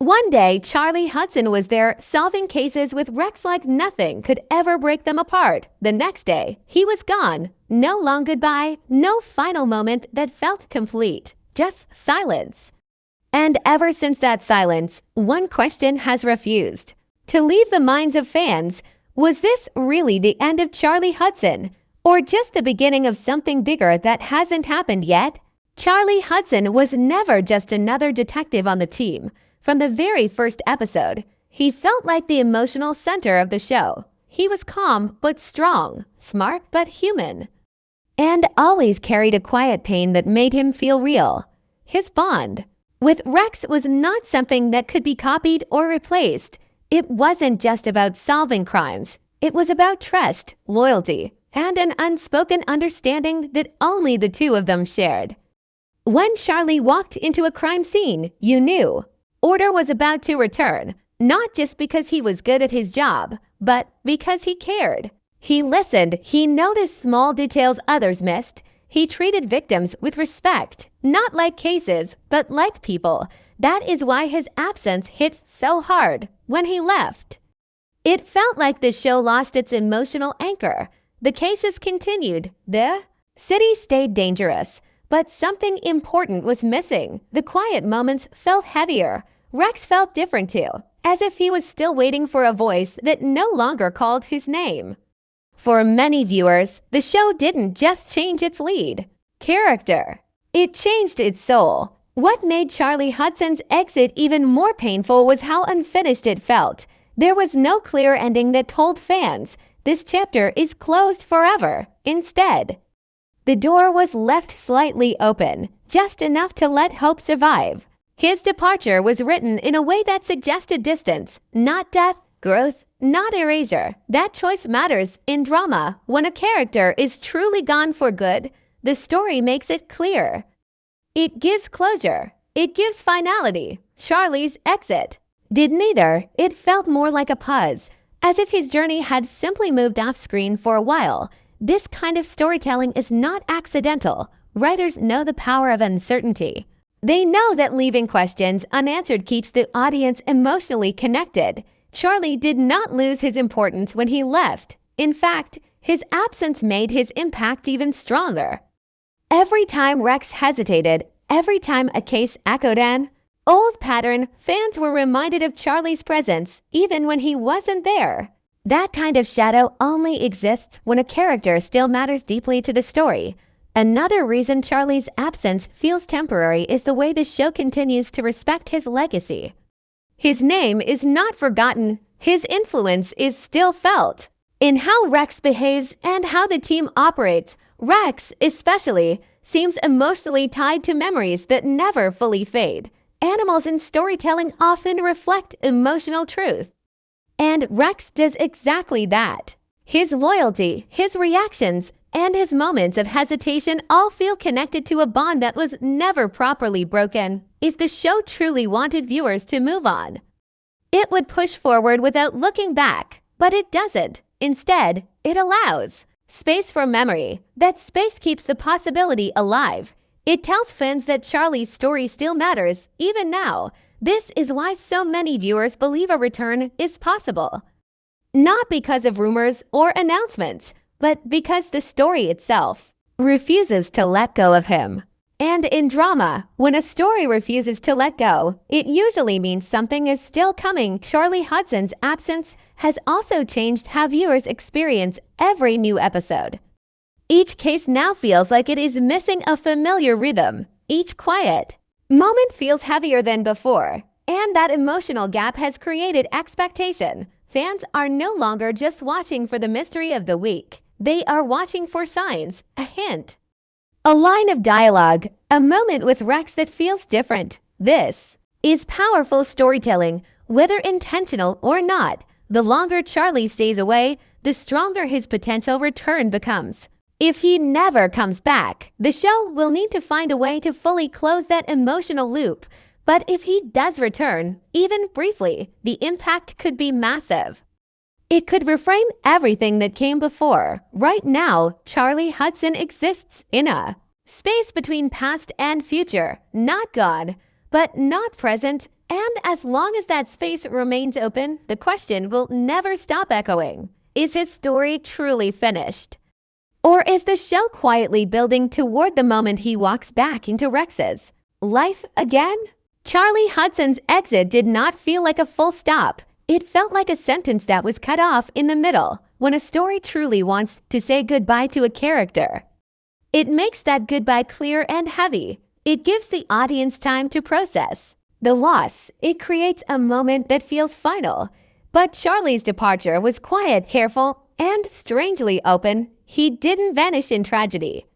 One day, Charlie Hudson was there solving cases with Rex like nothing could ever break them apart. The next day, he was gone. No long goodbye, no final moment that felt complete. Just silence. And ever since that silence, one question has refused to leave the minds of fans. Was this really the end of Charlie Hudson? Or just the beginning of something bigger that hasn't happened yet? Charlie Hudson was never just another detective on the team. From the very first episode, he felt like the emotional center of the show. He was calm but strong, smart but human, and always carried a quiet pain that made him feel real. His bond with Rex was not something that could be copied or replaced. It wasn't just about solving crimes. It was about trust, loyalty, and an unspoken understanding that only the two of them shared. When Charlie walked into a crime scene, you knew order was about to return, not just because he was good at his job, but because he cared. He listened, he noticed small details others missed. He treated victims with respect, not like cases, but like people. That is why his absence hit so hard when he left. It felt like the show lost its emotional anchor. The cases continued. The city stayed dangerous, but something important was missing. The quiet moments felt heavier. Rex felt different too, as if he was still waiting for a voice that no longer called his name. For many viewers, the show didn't just change its lead character. It changed its soul. What made Charlie Hudson's exit even more painful was how unfinished it felt. There was no clear ending that told fans, this chapter is closed forever. Instead, the door was left slightly open, just enough to let hope survive. His departure was written in a way that suggested distance, not death, growth, not erasure. That choice matters in drama. When a character is truly gone for good, the story makes it clear. It gives closure. It gives finality. Charlie's exit did neither. It felt more like a pause, as if his journey had simply moved off screen for a while. This kind of storytelling is not accidental. Writers know the power of uncertainty. They know that leaving questions unanswered keeps the audience emotionally connected. Charlie did not lose his importance when he left. In fact, his absence made his impact even stronger. Every time Rex hesitated, every time a case echoed an old pattern, fans were reminded of Charlie's presence, even when he wasn't there. That kind of shadow only exists when a character still matters deeply to the story. Another reason Charlie's absence feels temporary is the way the show continues to respect his legacy. His name is not forgotten. His influence is still felt. In how Rex behaves and how the team operates, Rex, especially, seems emotionally tied to memories that never fully fade. Animals in storytelling often reflect emotional truth. And Rex does exactly that. His loyalty, his reactions, and his moments of hesitation all feel connected to a bond that was never properly broken. If the show truly wanted viewers to move on, it would push forward without looking back. But it doesn't. Instead, it allows space for memory. That space keeps the possibility alive. It tells fans that Charlie's story still matters, even now. This is why so many viewers believe a return is possible. Not because of rumors or announcements, but because the story itself refuses to let go of him. And in drama, when a story refuses to let go, it usually means something is still coming. Charlie Hudson's absence has also changed how viewers experience every new episode. Each case now feels like it is missing a familiar rhythm. Each quiet moment feels heavier than before, and that emotional gap has created expectation. Fans are no longer just watching for the mystery of the week. They are watching for signs, a hint, a line of dialogue, a moment with Rex that feels different. This is powerful storytelling, whether intentional or not. The longer Charlie stays away, the stronger his potential return becomes. If he never comes back, the show will need to find a way to fully close that emotional loop. But if he does return, even briefly, the impact could be massive. It could reframe everything that came before. Right now, Charlie Hudson exists in a space between past and future, not gone, but not present. And as long as that space remains open, the question will never stop echoing. Is his story truly finished? Or is the show quietly building toward the moment he walks back into Rex's life again? Charlie Hudson's exit did not feel like a full stop. It felt like a sentence that was cut off in the middle when a story truly wants to say goodbye to a character. It makes that goodbye clear and heavy. It gives the audience time to process the loss. It creates a moment that feels final. But Charlie's departure was quiet, careful, and strangely open. He didn't vanish in tragedy.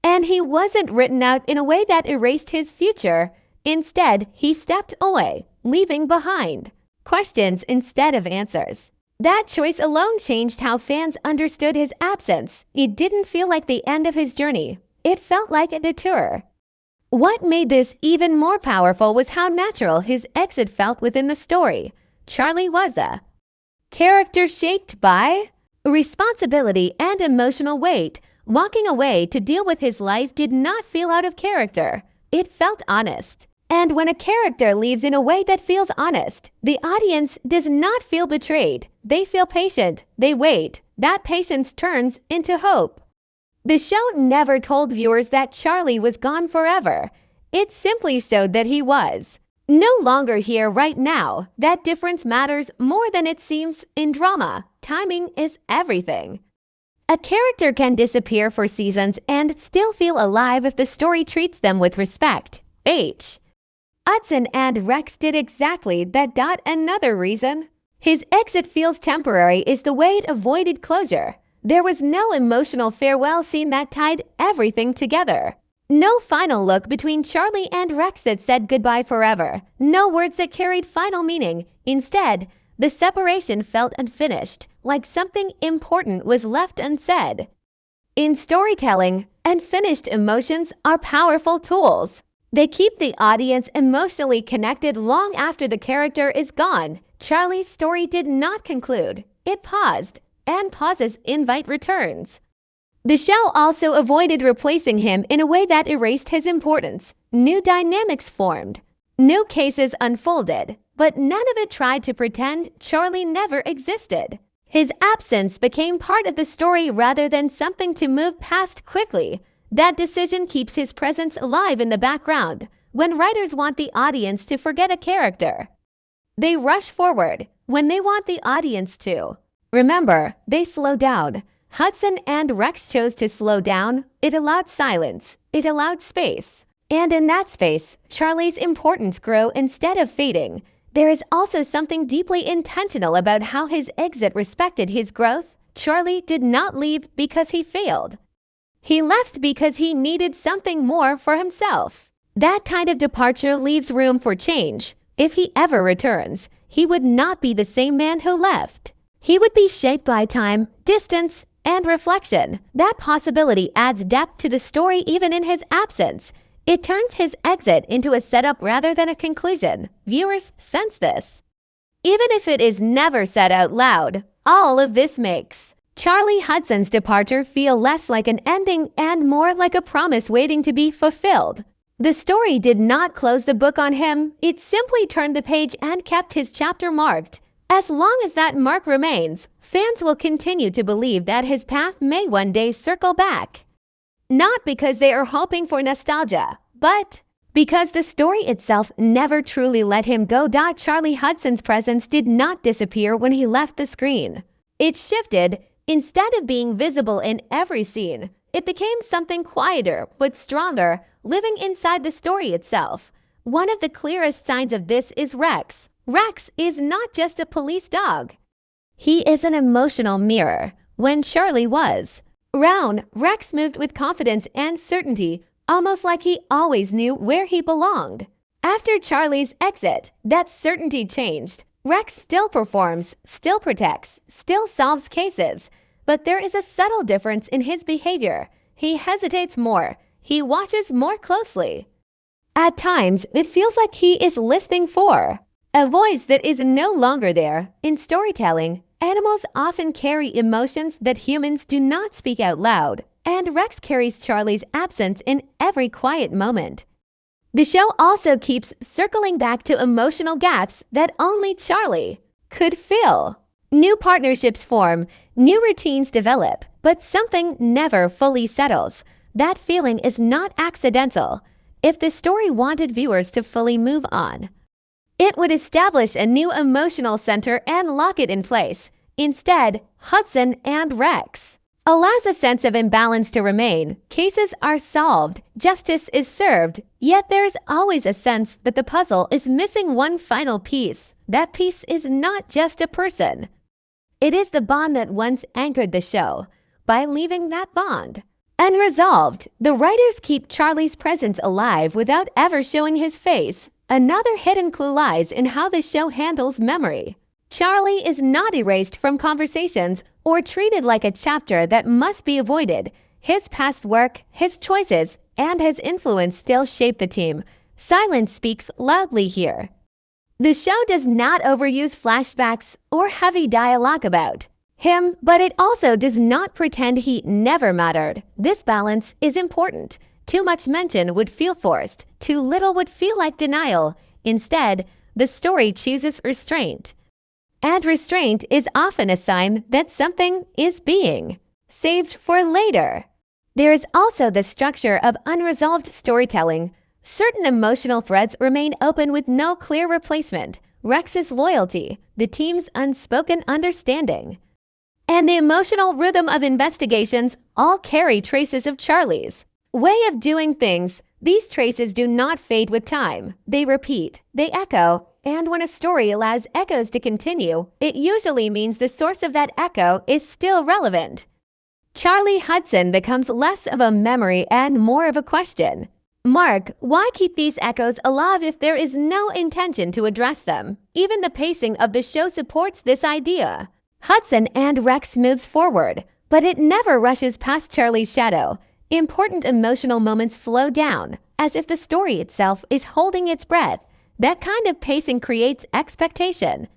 And he wasn't written out in a way that erased his future. Instead, he stepped away, leaving behind questions instead of answers. That choice alone changed how fans understood his absence. It didn't feel like the end of his journey. It felt like a detour. What made this even more powerful was how natural his exit felt within the story. Charlie was a character shaped by responsibility and emotional weight. Walking away to deal with his life did not feel out of character. It felt honest. And when a character leaves in a way that feels honest, the audience does not feel betrayed. They feel patient. They wait. That patience turns into hope. The show never told viewers that Charlie was gone forever. It simply showed that he was no longer here right now. That difference matters more than it seems in drama. Timing is everything. A character can disappear for seasons and still feel alive if the story treats them with respect. Hudson and Rex did exactly that. Another reason his exit feels temporary is the way it avoided closure. There was no emotional farewell scene that tied everything together. No final look between Charlie and Rex that said goodbye forever. No words that carried final meaning. Instead, the separation felt unfinished, like something important was left unsaid. In storytelling, unfinished emotions are powerful tools. They keep the audience emotionally connected long after the character is gone. Charlie's story did not conclude. It paused, and pauses invite returns. The show also avoided replacing him in a way that erased his importance. New dynamics formed. New cases unfolded, but none of it tried to pretend Charlie never existed. His absence became part of the story rather than something to move past quickly. That decision keeps his presence alive in the background. When writers want the audience to forget a character, they rush forward. When they want the audience to remember, they slow down. Hudson and Rex chose to slow down. It allowed silence. It allowed space. And in that space, Charlie's importance grew instead of fading. There is also something deeply intentional about how his exit respected his growth. Charlie did not leave because he failed. He left because he needed something more for himself. That kind of departure leaves room for change. If he ever returns, he would not be the same man who left. He would be shaped by time, distance, and reflection. That possibility adds depth to the story even in his absence. It turns his exit into a setup rather than a conclusion. Viewers sense this. Even if it is never said out loud, all of this makes Charlie Hudson's departure feel less like an ending and more like a promise waiting to be fulfilled. The story did not close the book on him. It simply turned the page and kept his chapter marked. As long as that mark remains, fans will continue to believe that his path may one day circle back. Not because they are hoping for nostalgia, but because the story itself never truly let him go. Charlie Hudson's presence did not disappear when he left the screen. It shifted. Instead of being visible in every scene, it became something quieter but stronger, living inside the story itself. One of the clearest signs of this is Rex. Rex is not just a police dog. He is an emotional mirror. When Charlie was around, Rex moved with confidence and certainty, almost like he always knew where he belonged. After Charlie's exit, that certainty changed. Rex still performs, still protects, still solves cases, but there is a subtle difference in his behavior. He hesitates more. He watches more closely. At times, it feels like he is listening for a voice that is no longer there. In storytelling, animals often carry emotions that humans do not speak out loud, and Rex carries Charlie's absence in every quiet moment. The show also keeps circling back to emotional gaps that only Charlie could fill. New partnerships form, new routines develop, but something never fully settles. That feeling is not accidental. If the story wanted viewers to fully move on, it would establish a new emotional center and lock it in place. Instead, Hudson and Rex allows a sense of imbalance to remain. Cases are solved, justice is served, yet there's always a sense that the puzzle is missing one final piece. That piece is not just a person. It is the bond that once anchored the show. By leaving that bond unresolved, the writers keep Charlie's presence alive without ever showing his face. Another hidden clue lies in how the show handles memory. Charlie is not erased from conversations or treated like a chapter that must be avoided. His past work, his choices, and his influence still shape the team. Silence speaks loudly here. The show does not overuse flashbacks or heavy dialogue about him, but it also does not pretend he never mattered. This balance is important. Too much mention would feel forced. Too little would feel like denial. Instead, the story chooses restraint. And restraint is often a sign that something is being saved for later. There is also the structure of unresolved storytelling. Certain emotional threads remain open with no clear replacement. Rex's loyalty, the team's unspoken understanding, and the emotional rhythm of investigations all carry traces of Charlie's way of doing things. These traces do not fade with time. They repeat, they echo, and when a story allows echoes to continue, it usually means the source of that echo is still relevant. Charlie Hudson becomes less of a memory and more of a question. Mark, why keep these echoes alive if there is no intention to address them? Even the pacing of the show supports this idea. Hudson and Rex moves forward, but it never rushes past Charlie's shadow. Important emotional moments slow down, as if the story itself is holding its breath. That kind of pacing creates expectation.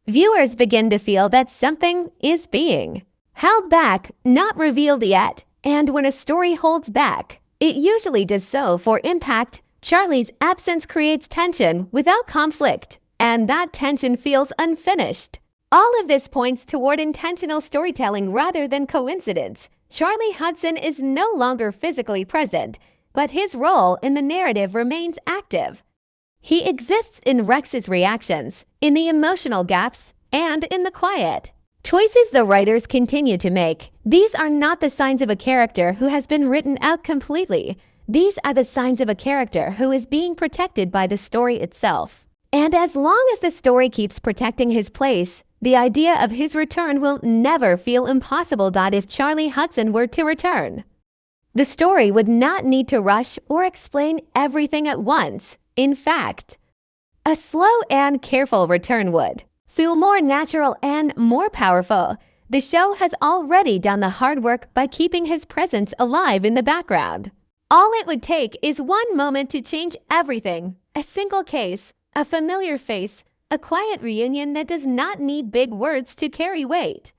Viewers begin to feel that something is being held back, not revealed yet, and when a story holds back, it usually does so for impact. Charlie's absence creates tension without conflict, and that tension feels unfinished. All of this points toward intentional storytelling rather than coincidence. Charlie Hudson is no longer physically present, but his role in the narrative remains active. He exists in Rex's reactions, in the emotional gaps, and in the quiet choices the writers continue to make. These are not the signs of a character who has been written out completely. These are the signs of a character who is being protected by the story itself. And as long as the story keeps protecting his place, the idea of his return will never feel impossible. If Charlie Hudson were to return, the story would not need to rush or explain everything at once. In fact, a slow and careful return would feel more natural and more powerful. The show has already done the hard work by keeping his presence alive in the background. All it would take is one moment to change everything. A single case, a familiar face, a quiet reunion that does not need big words to carry weight.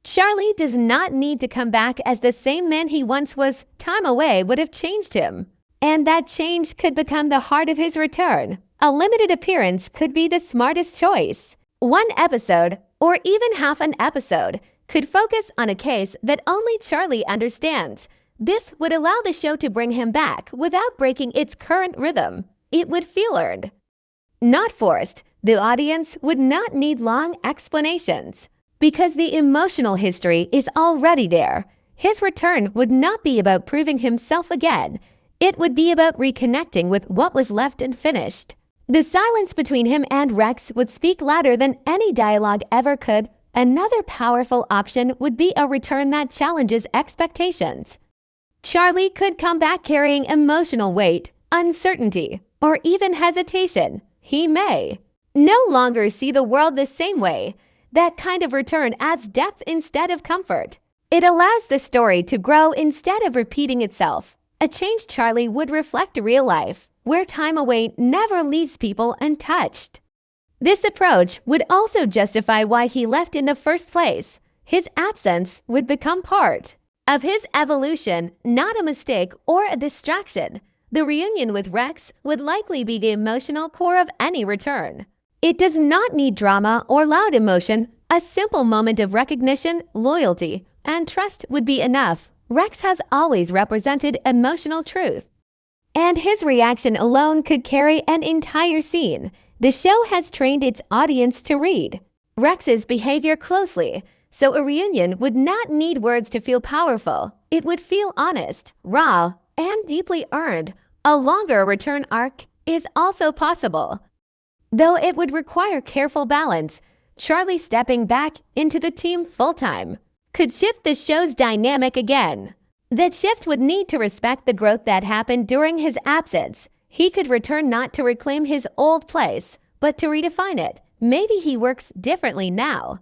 Charlie does not need to come back as the same man he once was. Time away would have changed him, and that change could become the heart of his return. A limited appearance could be the smartest choice. One episode, or even half an episode, could focus on a case that only Charlie understands. This would allow the show to bring him back without breaking its current rhythm. It would feel earned, not forced. The audience would not need long explanations, because the emotional history is already there. His return would not be about proving himself again. It would be about reconnecting with what was left unfinished. The silence between him and Rex would speak louder than any dialogue ever could. Another powerful option would be a return that challenges expectations. Charlie could come back carrying emotional weight, uncertainty, or even hesitation. He may no longer see the world the same way. That kind of return adds depth instead of comfort. It allows the story to grow instead of repeating itself. A changed Charlie would reflect real life, where time away never leaves people untouched. This approach would also justify why he left in the first place. His absence would become part of his evolution, not a mistake or a distraction. The reunion with Rex would likely be the emotional core of any return. It does not need drama or loud emotion. A simple moment of recognition, loyalty, and trust would be enough. Rex has always represented emotional truth, and his reaction alone could carry an entire scene. The show has trained its audience to read Rex's behavior closely, so a reunion would not need words to feel powerful. It would feel honest, raw, and deeply earned. A longer return arc is also possible, though it would require careful balance. Charlie stepping back into the team full-time could shift the show's dynamic again. That shift would need to respect the growth that happened during his absence. He could return not to reclaim his old place, but to redefine it. Maybe he works differently now.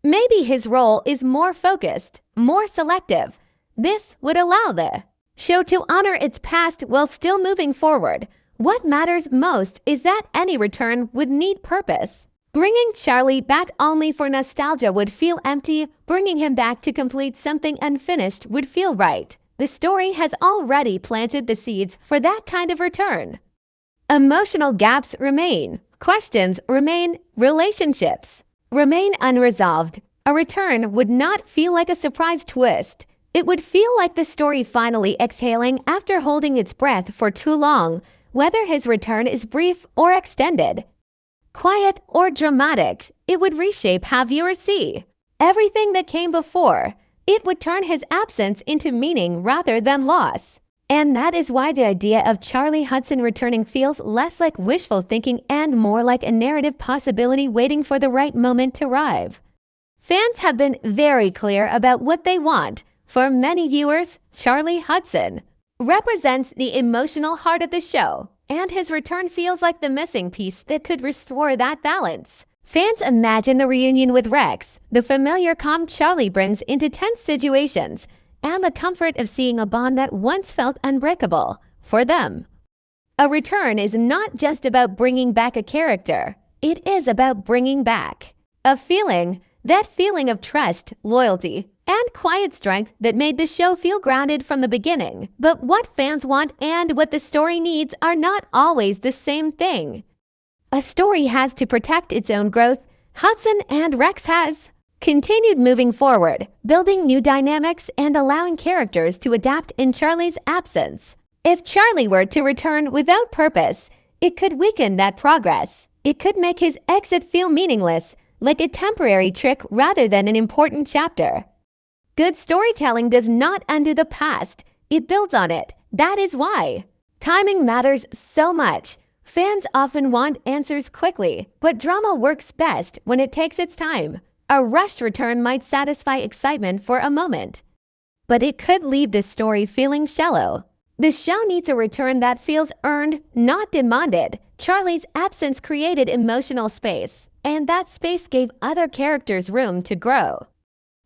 Maybe his role is more focused, more selective. This would allow the show to honor its past while still moving forward. What matters most is that any return would need purpose. Bringing Charlie back only for nostalgia would feel empty. Bringing him back to complete something unfinished would feel right. The story has already planted the seeds for that kind of return. Emotional gaps remain. Questions remain. Relationships remain unresolved. A return would not feel like a surprise twist. It would feel like the story finally exhaling after holding its breath for too long. Whether his return is brief or extended, quiet or dramatic, it would reshape how viewers see everything that came before. It would turn his absence into meaning rather than loss. And that is why the idea of Charlie Hudson returning feels less like wishful thinking and more like a narrative possibility waiting for the right moment to arrive. Fans have been very clear about what they want. For many viewers, Charlie Hudson represents the emotional heart of the show, and his return feels like the missing piece that could restore that balance. Fans imagine the reunion with Rex, the familiar calm Charlie brings into tense situations, and the comfort of seeing a bond that once felt unbreakable for them. A return is not just about bringing back a character. It is about bringing back a feeling, that feeling of trust, loyalty, and quiet strength that made the show feel grounded from the beginning. But what fans want and what the story needs are not always the same thing. A story has to protect its own growth. Hudson and Rex has continued moving forward, building new dynamics and allowing characters to adapt in Charlie's absence. If Charlie were to return without purpose, it could weaken that progress. It could make his exit feel meaningless, like a temporary trick rather than an important chapter. Good storytelling does not undo the past, it builds on it. That is why timing matters so much. Fans often want answers quickly, but drama works best when it takes its time. A rushed return might satisfy excitement for a moment, but it could leave the story feeling shallow. The show needs a return that feels earned, not demanded. Charlie's absence created emotional space, and that space gave other characters room to grow.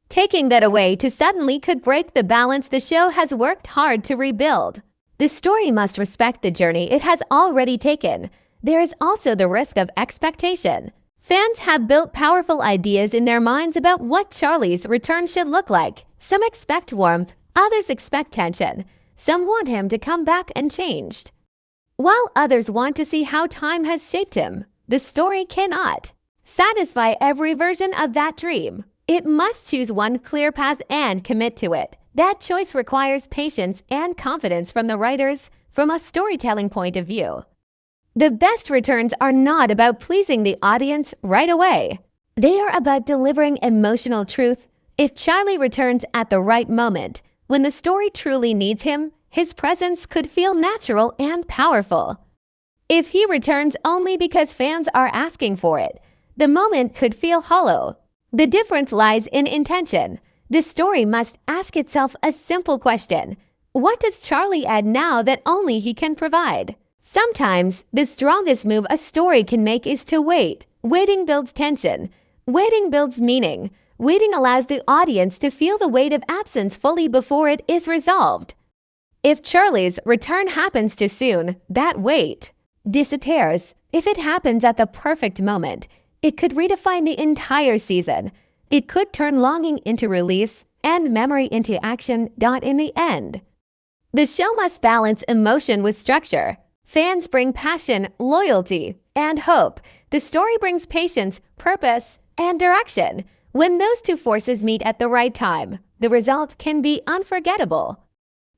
Taking that away too suddenly could break the balance the show has worked hard to rebuild. The story must respect the journey it has already taken. There is also the risk of expectation. Fans have built powerful ideas in their minds about what Charlie's return should look like. Some expect warmth, others expect tension. Some want him to come back unchanged, while others want to see how time has shaped him. The story cannot satisfy every version of that dream. It must choose one clear path and commit to it. That choice requires patience and confidence from the writers. From a storytelling point of view, the best returns are not about pleasing the audience right away. They are about delivering emotional truth. If Charlie returns at the right moment, when the story truly needs him, his presence could feel natural and powerful. If he returns only because fans are asking for it, the moment could feel hollow. The difference lies in intention. The story must ask itself a simple question. What does Charlie add now that only he can provide? Sometimes, the strongest move a story can make is to wait. Waiting builds tension. Waiting builds meaning. Waiting allows the audience to feel the weight of absence fully before it is resolved. If Charlie's return happens too soon, that weight disappears. If it happens at the perfect moment, it could redefine the entire season. It could turn longing into release and memory into action. In the end, The show must balance emotion with structure. Fans bring passion, loyalty, and hope. The story brings patience, purpose, and direction. When those two forces meet at the right time, the result can be unforgettable.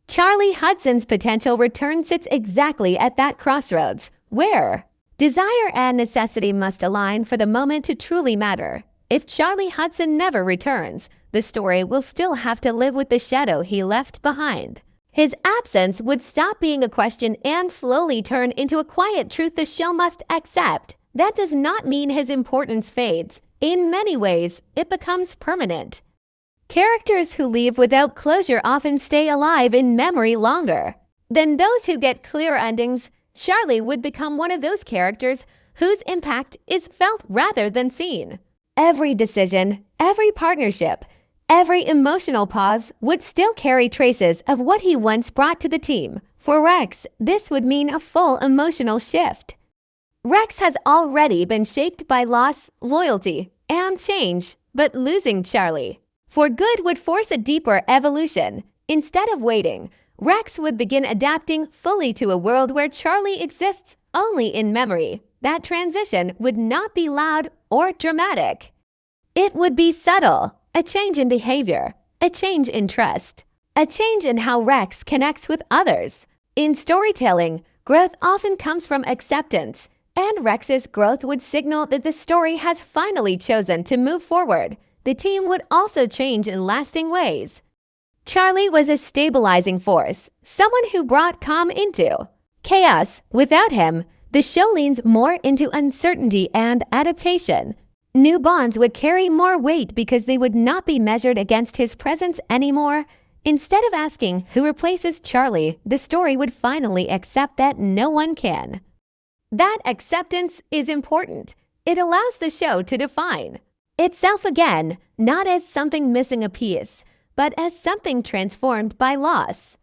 Charlie Hudson's potential return sits exactly at that crossroads, where desire and necessity must align for the moment to truly matter. If Charlie Hudson never returns, the story will still have to live with the shadow he left behind. His absence would stop being a question and slowly turn into a quiet truth the show must accept. That does not mean his importance fades. In many ways, it becomes permanent. Characters who leave without closure often stay alive in memory longer than those who get clear endings. Charlie would become one of those characters whose impact is felt rather than seen. Every decision, every partnership, every emotional pause would still carry traces of what he once brought to the team. For Rex, this would mean a full emotional shift. Rex has already been shaped by loss, loyalty, and change, but losing Charlie for good would force a deeper evolution. Instead of waiting, Rex would begin adapting fully to a world where Charlie exists only in memory. That transition would not be loud or dramatic. It would be subtle, a change in behavior, a change in trust, a change in how Rex connects with others. In storytelling, growth often comes from acceptance, and Rex's growth would signal that the story has finally chosen to move forward. The team would also change in lasting ways. Charlie was a stabilizing force, someone who brought calm into chaos. Without him, the show leans more into uncertainty and adaptation. New bonds would carry more weight because they would not be measured against his presence anymore. Instead of asking who replaces Charlie, the story would finally accept that no one can. That acceptance is important. It allows the show to define itself again, not as something missing a piece, but as something transformed by loss.